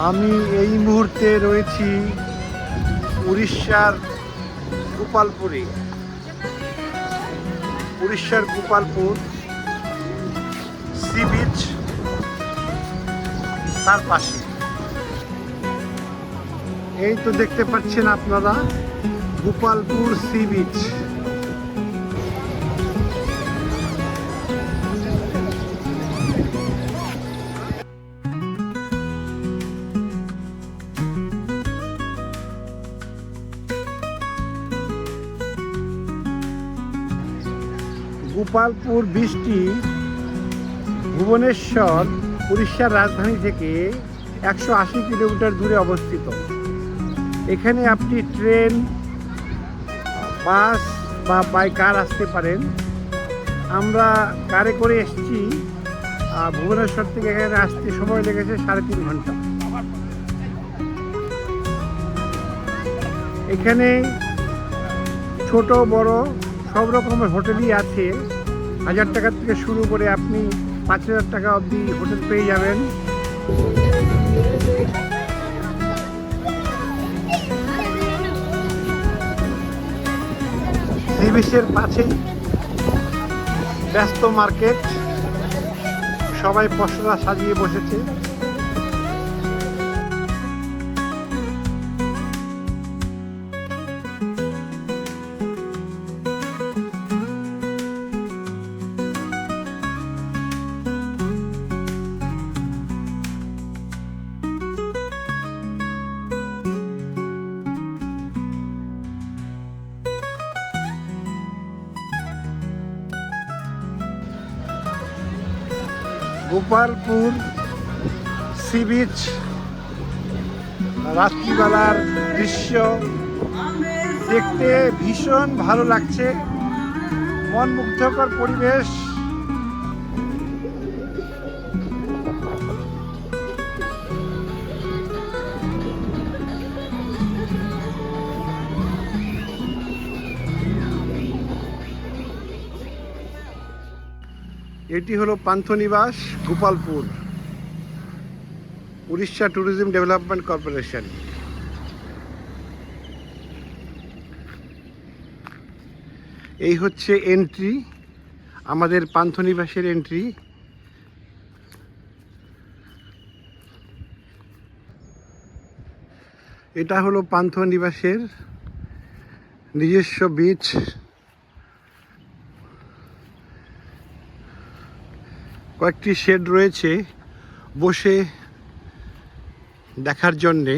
আমি এই মুহূর্তে রয়েছি উড়িষ্যার গোপালপুরে। উড়িষ্যার গোপালপুর সি বিচ তার পাশে। এই তো দেখতে পাচ্ছেন আপনারা গোপালপুর সি বিচ। গোপালপুর বীচটি ভুবনেশ্বর উড়িষ্যার রাজধানী থেকে 180 কিলোমিটার দূরে অবস্থিত। এখানে আপনি ট্রেন, বাস বা বাই কার আসতে পারেন। আমরা কারে করে এসেছি। ভুবনেশ্বর থেকে এখানে আসতে সময় লেগেছে 3.5 ঘন্টা। এখানে ছোট বড় সব রকমের হোটেলই আছে। 1000 টাকা থেকে শুরু করে আপনি 5000 টাকা অবধি হোটেল পেয়ে যাবেন। সি বিচের পাশেই ব্যস্ত মার্কেট, সবাই পসরা সাজিয়ে বসেছে। গোপালপুর সি বিচ রাত্রিবেলার দৃশ্য দেখতে ভীষণ ভালো লাগছে, মনমুগ্ধকর পরিবেশ। এটি হলো Panthanivas Gopalpur, Orissa tourism development corporation. এই হচ্ছে এন্ট্রি, আমাদের পান্থনিবাসের এন্ট্রি। এটা হলো পান্থনিবাসের নিজস্ব বিচ। কয়েকটি শেড রয়েছে বসে দেখার জন্যে।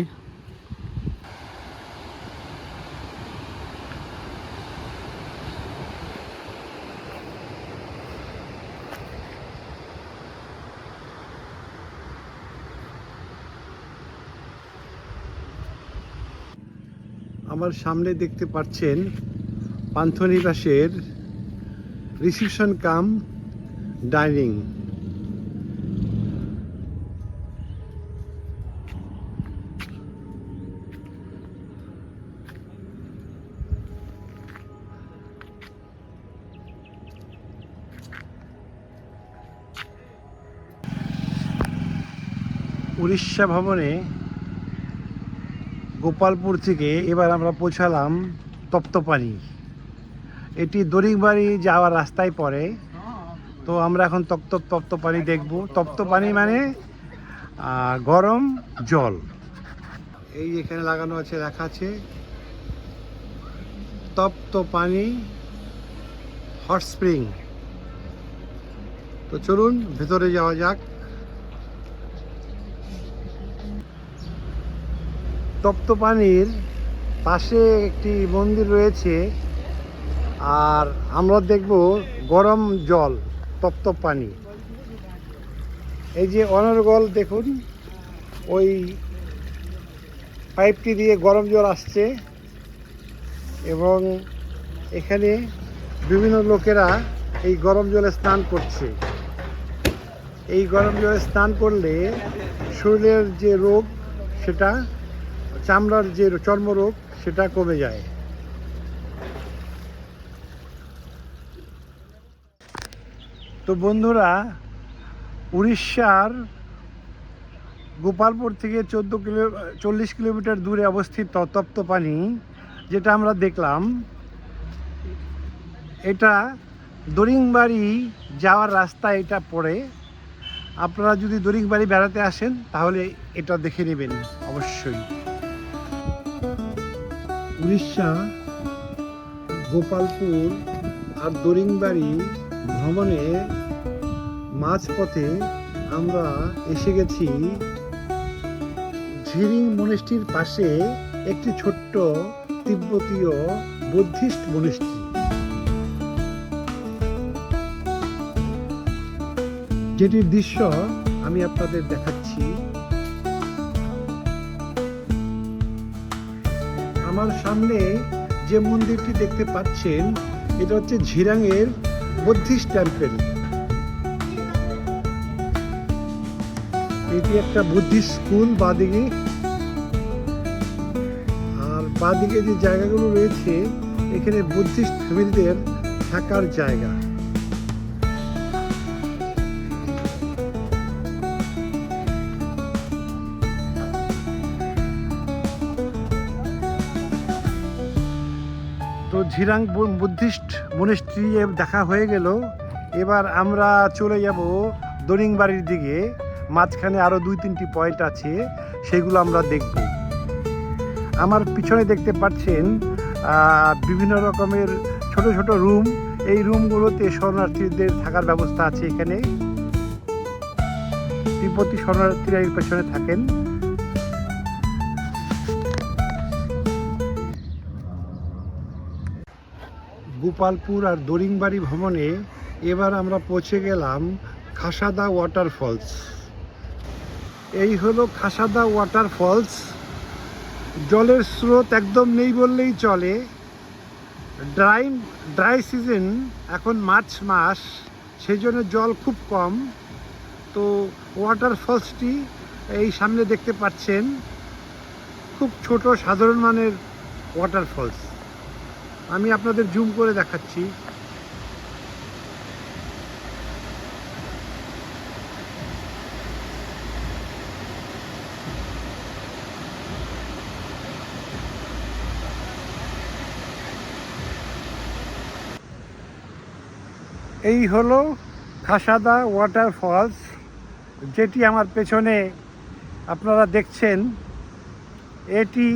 আমার সামনে দেখতে পাচ্ছেন পান্থনিবাসের রিসেপশন কাম ডাইনিং। উড়িষ্যা ভবনে গোপালপুর থেকে এবার আমরা পৌঁছালাম তপ্তপানি। এটি দরিংবাড়ি যাওয়ার রাস্তায় পড়ে। তো আমরা এখন তপ্তপানি দেখব। তপ্তপানি মানে গরম জল। এই এখানে লাগানো আছে, লেখা আছে তপ্তপানি হট স্প্রিং। তো চলুন ভেতরে যাওয়া যাক। তপ্তপানির পাশে একটি মন্দির রয়েছে, আর আমরা দেখব গরম জল, তপ্তপানি। এই যে অনর্গল দেখুন, ওই পাইপটি দিয়ে গরম জল আসছে এবং এখানে বিভিন্ন লোকেরা এই গরম জলে স্নান করছে। এই গরম জলে স্নান করলে শরীরের যে রোগ, সেটা চামড়ার যে চর্মরোগ, সেটা কমে যায়। তো বন্ধুরা, উড়িষ্যার গোপালপুর থেকে 40 কিলোমিটার দূরে অবস্থিত তপ্তপানি, যেটা আমরা দেখলাম, এটা দরিংবাড়ি যাওয়ার রাস্তা এটা পড়ে। আপনারা যদি দরিংবাড়ি বেড়াতে আসেন তাহলে এটা দেখে নেবেন অবশ্যই। উড়িষ্যা, গোপালপুর আর দরিংবাড়ি ভ্রমণে মাঝপথে আমরা এসে গেছি ঝিরিং মনেস্ট্রির পাশে একটি ছোট্ট তিব্বতীয় বুদ্ধিস্ট মনেস্ট্রি, যেটির দৃশ্য আমি আপনাদের দেখাচ্ছি। আমার সামনে যে মন্দিরটি দেখতে পাচ্ছেন এটা হচ্ছে ঝিরাংয়ের বুদ্ধিস্ট টেম্পল। এটি একটা বুদ্ধিস্ট স্কুল বাদিকে, আর বাদিকে যে জায়গাগুলো রয়েছে এখানে বুদ্ধিস্ট ফ্যামিলিদের থাকার জায়গা। তো ঝিরাং বুদ্ধিস্ট মনেস্ট্রি দেখা হয়ে গেল। এবার আমরা চলে যাব দরিংবাড়ির দিকে। মাঝখানে আরও 2-3টি পয়েন্ট আছে, সেগুলো আমরা দেখব। আমার পিছনে দেখতে পাচ্ছেন বিভিন্ন রকমের ছোট ছোট রুম। এই রুমগুলোতে শরণার্থীদের থাকার ব্যবস্থা আছে। এখানে তিব্বতী শরণার্থীরা এর পেছনে থাকেন। গোপালপুর আর দরিংবাড়ি ভ্রমণে এবার আমরা পৌঁছে গেলাম খাসাদা ওয়াটারফলস। এই হলো খাসাদা ওয়াটারফলস। জলের স্রোত একদম নেই বললেই চলে। ড্রাই সিজন এখন মার্চ মাস, সেই জন্য জল খুব কম। তো ওয়াটারফলসটি এই সামনে দেখতে পাচ্ছেন, খুব ছোট সাধারণ মানের ওয়াটারফলস। আমি আপনাদের জুম করে দেখাচ্ছি। এই হলো খাসাদা ওয়াটারফলস, যেটি আমার পেছনে আপনারা দেখছেন। এটি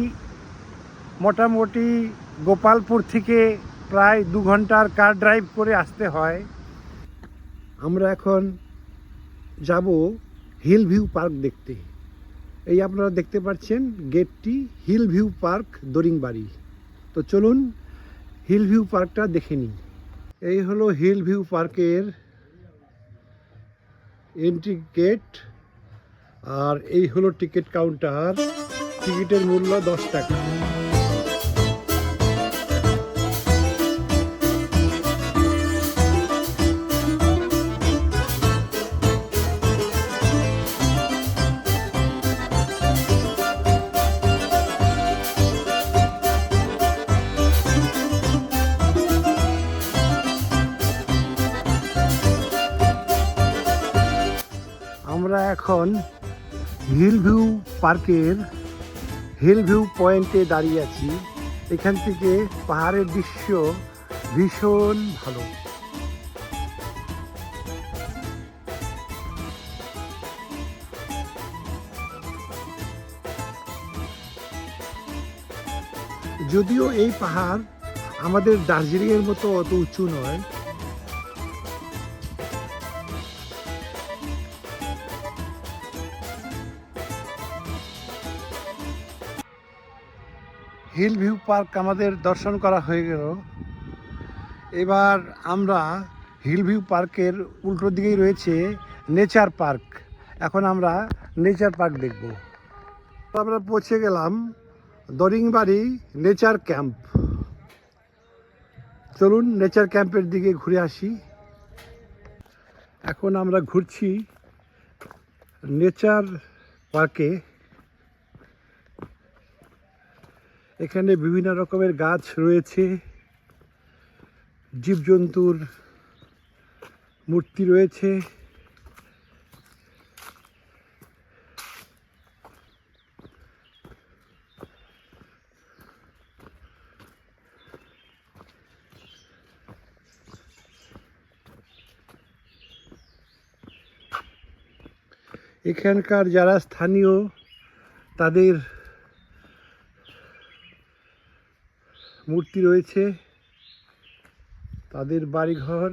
মোটামুটি গোপালপুর থেকে প্রায় 2 ঘন্টার কার ড্রাইভ করে আসতে হয়। আমরা এখন যাব হিল ভিউ পার্ক দেখতে। এই আপনারা দেখতে পাচ্ছেন গেটটি, হিল ভিউ পার্ক দরিংবাড়ি। তো চলুন হিল ভিউ পার্কটা দেখে নিই। এই হলো হিল ভিউ পার্কের এন্ট্রি গেট, আর এই হলো টিকিট কাউন্টার। টিকিটের মূল্য 10 টাকা। আমরা এখন হিল ভিউ পার্কের হিল ভিউ পয়েন্টে দাঁড়িয়ে আছি। এখান থেকে পাহাড়ের দৃশ্য ভীষণ ভালো। যদিও এই পাহাড় আমাদের দার্জিলিংয়ের মতো অত উঁচু নয়। হিল ভিউ পার্ক আমাদের দর্শন করা হয়ে গেল। এবার আমরা হিল ভিউ পার্কের উল্টো দিকেই রয়েছে নেচার পার্ক। এখন আমরা নেচার পার্ক দেখব। আমরা পৌঁছে গেলাম দরিংবাড়ি নেচার ক্যাম্প। চলুন নেচার ক্যাম্পের দিকে ঘুরে আসি। এখন আমরা ঘুরছি নেচার পার্কে। এখানে বিভিন্ন রকমের গাছ রয়েছে, জীবজন্তুর মূর্তি রয়েছে। এখানকার যারা স্থানীয় তাদের মূর্তি রয়েছে, তাদের বাড়িঘর।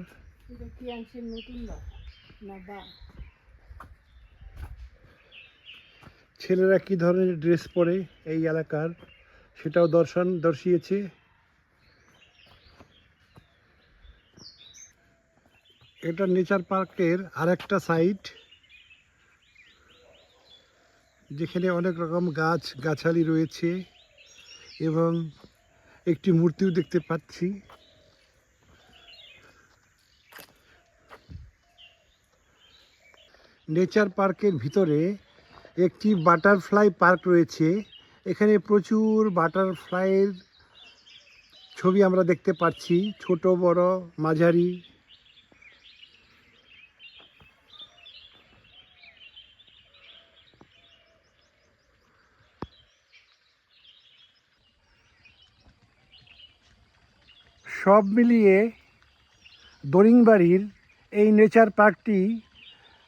ছেলেরা কি ধরনের ড্রেস পরে এই এলাকার সেটাও দর্শিয়েছে। এটা নেচার পার্কের আরেকটা সাইড, যেখানে অনেক রকম গাছালি রয়েছে এবং একটি মূর্তিও দেখতে পাচ্ছি। নেচার পার্কের ভিতরে একটি বাটারফ্লাই পার্ক রয়েছে। এখানে প্রচুর বাটারফ্লাইয়ের ছবি আমরা দেখতে পাচ্ছি, ছোট বড় মাঝারি। সব মিলিয়ে দরিংবাড়ির এই নেচার পার্কটি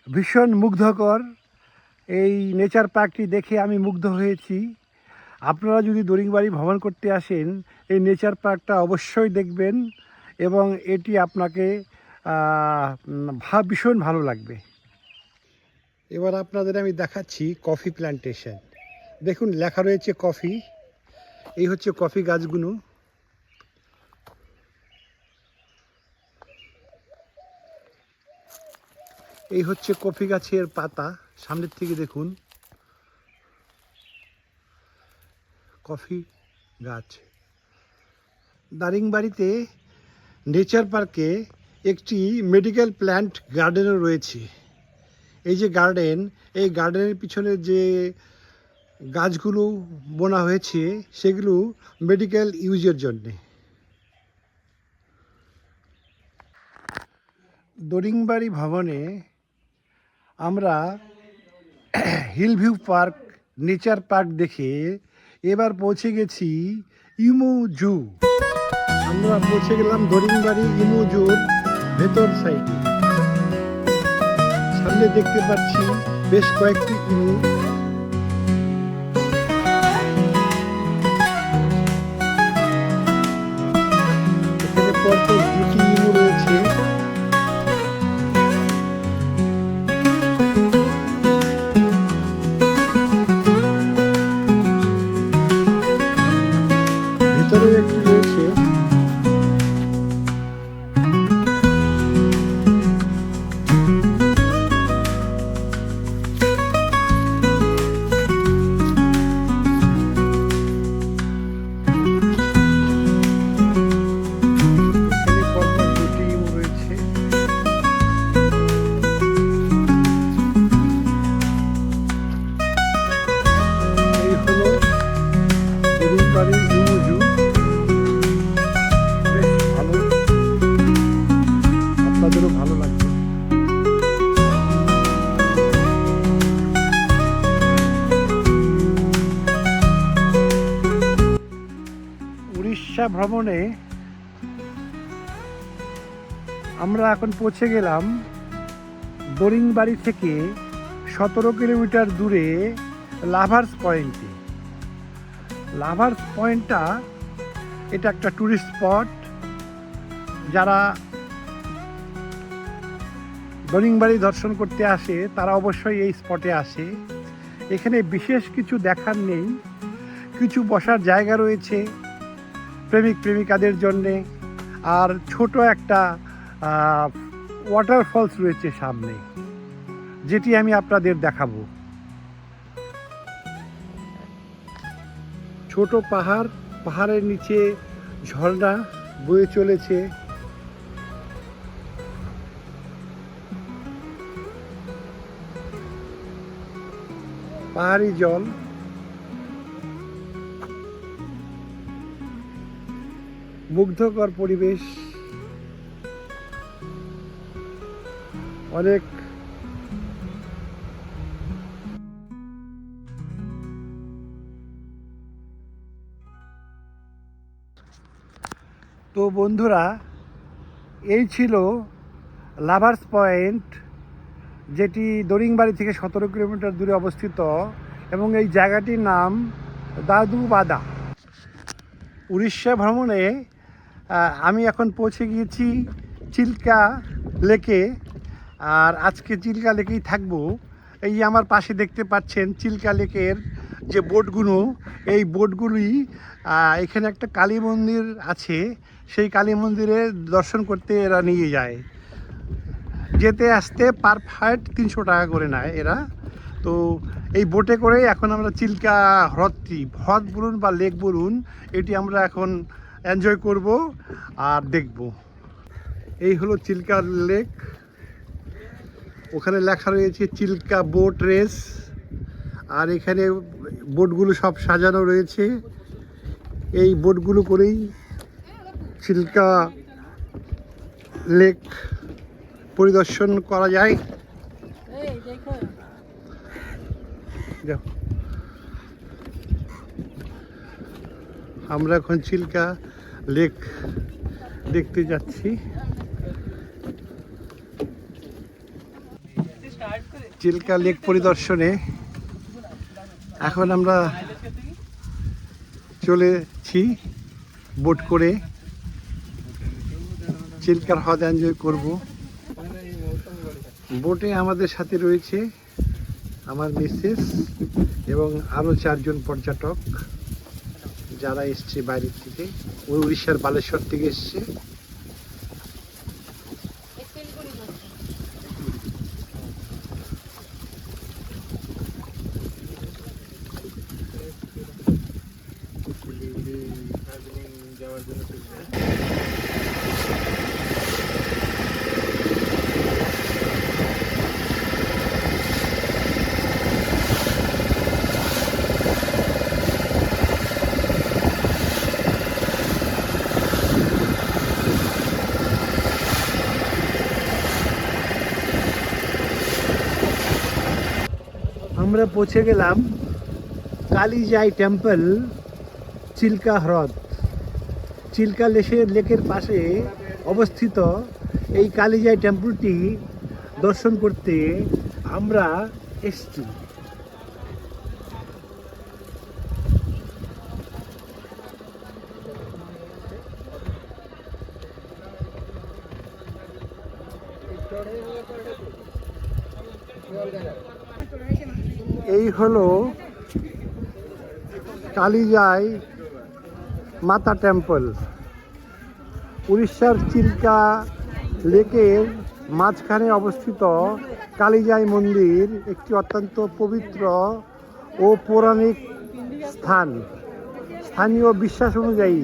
ভীষণ মুগ্ধকর। এই নেচার পার্কটি দেখে আমি মুগ্ধ হয়েছি। আপনারা যদি দরিংবাড়ি ভ্রমণ করতে আসেন, এই নেচার পার্কটা অবশ্যই দেখবেন এবং এটি আপনাকে ভীষণ ভালো লাগবে। এবার আপনাদের আমি দেখাচ্ছি কফি প্ল্যান্টেশন। দেখুন লেখা রয়েছে কফি। এই হচ্ছে কফি গাছগুলো। এই হচ্ছে কফি গাছের পাতা, সামনের থেকে দেখুন কফি গাছ। দারিংবাড়িতে নেচার পার্কে একটি মেডিকেল প্ল্যান্ট গার্ডেনও রয়েছে। এই যে গার্ডেন, এই গার্ডেনের পিছনে যে গাছগুলো বোনা হয়েছে সেগুলো মেডিকেল ইউজের জন্যে। দরিংবাড়ি ভবনে আমরা hill view park, nature park দেখে এবার পৌঁছে গেছি ইমু জু। আমরা পৌঁছে গেলাম দরিংবাড়ি ইমু জুর ভেতর সাইডে। সামনে দেখতে পাচ্ছি বেশ কয়েকটি ইমু। এখানে পরপর দুটি ইমু রয়েছে। ভিতরে একটি রয়েছে। আপনাদেরও ভালো লাগবে। উড়িষ্যা ভ্রমণে আমরা এখন পৌঁছে গেলাম দরিংবাড়ি থেকে 17 কিলোমিটার দূরে লাভার্স পয়েন্টে। লাভার্স পয়েন্টটা এটা একটা ট্যুরিস্ট স্পট। যারা দরিংবাড়ি দর্শন করতে আসে তারা অবশ্যই এই স্পটে আসে। এখানে বিশেষ কিছু দেখার নেই, কিছু বসার জায়গা রয়েছে প্রেমিক প্রেমিকাদের জন্যে, আর ছোট একটা ওয়াটারফলস রয়েছে সামনে, যেটি আমি আপনাদের দেখাবো। ছোট পাহাড়, পাহাড়ের নিচে ঝর্ণা বয়ে চলেছে। পাহাড়ি জল, মুগ্ধকর পরিবেশ, অনেক তো বন্ধুরা, এই ছিল লাভার্স পয়েন্ট যেটি দরিংবাড়ি থেকে 17 কিলোমিটার দূরে অবস্থিত, এবং এই জায়গাটির নাম দাদুবাদা। উড়িষ্যা ভ্রমণে আমি এখন পৌঁছে গিয়েছি চিল্কা লেকে, আর আজকে চিল্কা লেকেই থাকবো। এই আমার পাশে দেখতে পাচ্ছেন চিল্কা লেকের যে বোটগুলো, এই বোটগুলি এখানে একটা কালী মন্দির আছে, সেই কালী মন্দিরে দর্শন করতে এরা নিয়ে যায়। যেতে আসতে পার হেড 300 টাকা করে নেয় এরা। তো এই বোটে করে এখন আমরা চিল্কা হ্রদ বলুন বা লেক বলুন, এটি আমরা এখন এনজয় করব আর দেখব। এই হলো চিল্কা লেক, ওখানে লেখা রয়েছে চিল্কা বোট রেস, আর এখানে বোটগুলো সব সাজানো রয়েছে। এই বোটগুলো করেই চিল্কা লেক পরিদর্শন করা যায়। আমরা এখন চিল্কা লেক দেখতে যাচ্ছি। চিল্কা লেক পরিদর্শনে এখন আমরা চলেছি বোট করে, চিল্কার হ্রদ এনজয় করব। বোটে আমাদের সাথে রয়েছে আমার মিসেস এবং আরও 4 জন পর্যটক যারা এসছে বাইরের থেকে, ওই উড়িষ্যার বালেশ্বর থেকে এসছে। আমরা পৌঁছে গেলাম কালিজাই টেম্পল, চিল্কা হ্রদ। চিল্কা লেকের পাশে অবস্থিত এই কালিজাই টেম্পলটি দর্শন করতে আমরা এসেছি। এই হলো কালিজাই মাতা টেম্পল। উড়িষ্যার চিল্কা লেকের মাঝখানে অবস্থিত কালিজাই মন্দির একটি অত্যন্ত পবিত্র ও পৌরাণিক স্থান। স্থানীয় বিশ্বাস অনুযায়ী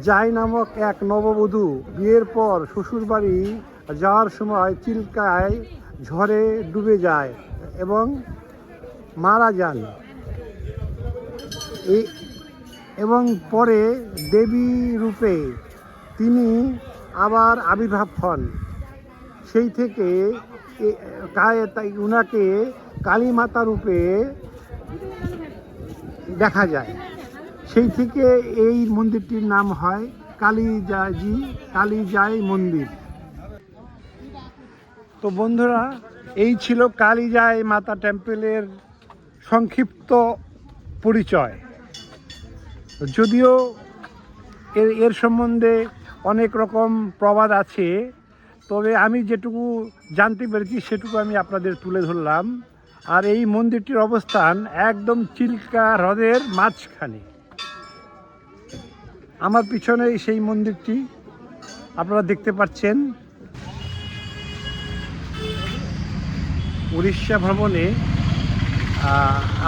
জাই নামক এক নববধূ বিয়ের পর শ্বশুরবাড়ি যাওয়ার সময় চিল্কায় ঝড়ে ডুবে যায় এবং মারা যান, এবং পরে দেবী রূপে তিনি আবার আবির্ভাব হন। সেই থেকে উনাকে কালী মাতা রূপে দেখা যায়। সেই থেকে এই মন্দিরটির নাম হয় কালিজাই মন্দির। তো বন্ধুরা, এই ছিল কালিজাই মাতা টেম্পলের সংক্ষিপ্ত পরিচয়। যদিও এর সম্বন্ধে অনেক রকম প্রবাদ আছে, তবে আমি যেটুকু জানতে পেরেছি সেটুকু আমি আপনাদের তুলে ধরলাম। আর এই মন্দিরটির অবস্থান একদম চিল্কা হ্রদের মাঝখানে। আমার পিছনে সেই মন্দিরটি আপনারা দেখতে পাচ্ছেন। উড়িষ্যা ভ্রমণে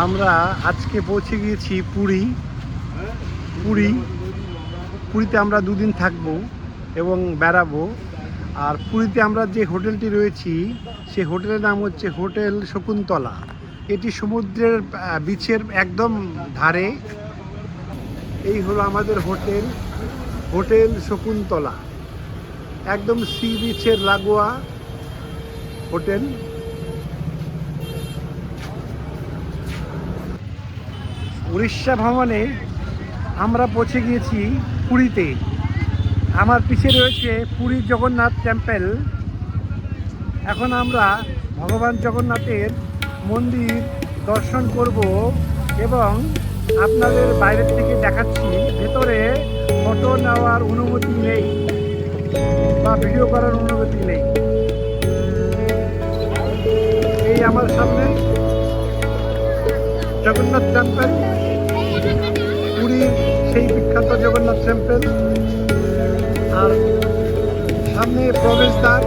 আমরা আজকে পৌঁছে গিয়েছি পুরীতে আমরা 2 দিন থাকবো এবং বেড়াবো। আর পুরীতে আমরা যে হোটেলটি রয়েছি সেই হোটেলের নাম হচ্ছে হোটেল শকুন্তলা। এটি সমুদ্রের বিচের একদম ধারে। এই হলো আমাদের হোটেল শকুন্তলা, একদম সি বিচের লাগোয়া হোটেল। উড়িষ্যা ভ্রমণে আমরা পৌঁছে গিয়েছি পুরীতে। আমার পিছে রয়েছে পুরী জগন্নাথ টেম্পল। এখন আমরা ভগবান জগন্নাথের মন্দির দর্শন করব এবং আপনাদের বাইরের থেকে দেখাচ্ছি। ভেতরে ফটো নেওয়ার অনুমতি নেই বা ভিডিও করার অনুমতি নেই। এই আমার সামনে জগন্নাথ টেম্পল, পুরীর সেই বিখ্যাত জগন্নাথ টেম্পল, আর সামনে প্রবেশদ্বার।